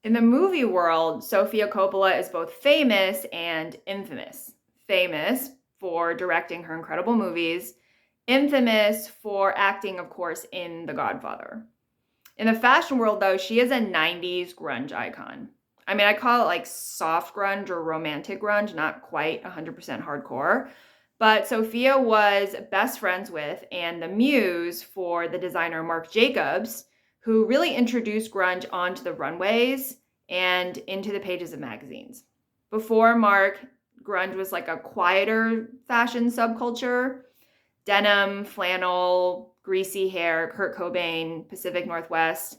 In the movie world, Sofia Coppola is both famous and infamous. Famous for directing her incredible movies, infamous for acting, of course, in The Godfather. In the fashion world, though, she is a 90s grunge icon. I mean, I call it like soft grunge or romantic grunge, not quite 100% hardcore. But Sophia was best friends with and the muse for the designer Marc Jacobs, who really introduced grunge onto the runways and into the pages of magazines. Before Marc, grunge was like a quieter fashion subculture: denim, flannel, greasy hair, Kurt Cobain, Pacific Northwest.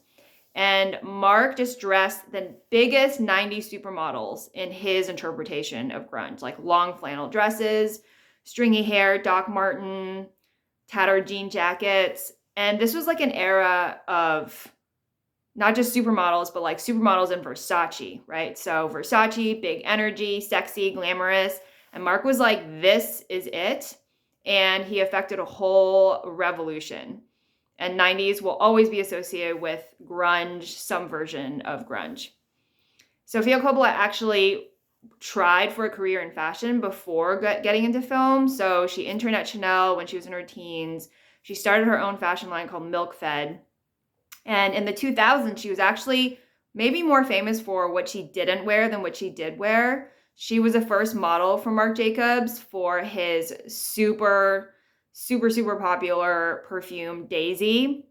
And Marc just dressed the biggest 90s supermodels in his interpretation of grunge, like long flannel dresses, stringy hair, Doc Marten, tattered jean jackets. And this was like an era of not just supermodels, but like supermodels in Versace, right? So Versace, big energy, sexy, glamorous. And Marc was like, this is it. And he affected a whole revolution. And 90s will always be associated with grunge, some version of grunge. Sofia Coppola actually tried for a career in fashion before getting into film. So she interned at Chanel when she was in her teens. She started her own fashion line called Milk Fed. And in the 2000s, she was actually maybe more famous for what she didn't wear than what she did wear. She was the first model for Marc Jacobs for his super popular perfume, Daisy.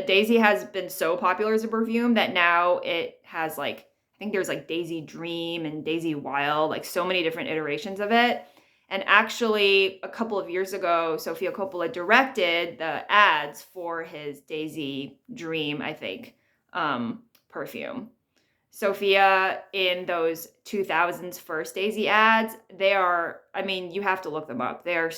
Daisy has been so popular as a perfume that now it has like, I think there's like Daisy Dream and Daisy Wild, like so many different iterations of it. And actually, a couple of years ago, Sofia Coppola directed the ads for his Daisy Dream, I think, perfume. Sophia, in those 2000s first Daisy ads, they are, I mean, you have to look them up. They're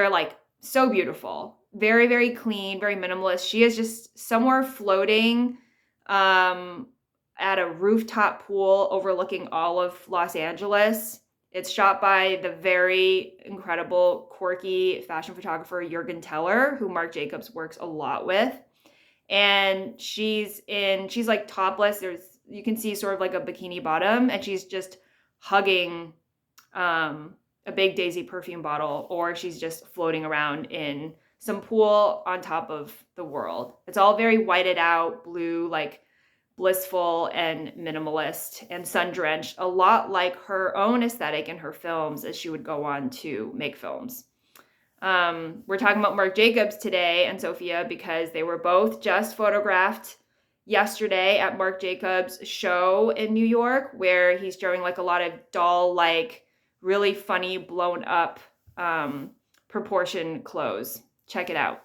like so beautiful. Very, very clean, very minimalist. She is just somewhere floating at a rooftop pool overlooking all of Los Angeles. It's shot by the very incredible, quirky fashion photographer Jurgen Teller, who Marc Jacobs works a lot with. And she's like topless. You can see sort of like a bikini bottom, and she's just hugging a big Daisy perfume bottle, or she's just floating around in some pool on top of the world. It's all very whited out, blue, like blissful and minimalist and sun-drenched, a lot like her own aesthetic in her films as she would go on to make films. We're talking about Marc Jacobs today and Sophia because they were both just photographed yesterday at Marc Jacobs' show in New York, where he's showing like a lot of doll-like, really funny, blown up proportion clothes. Check it out.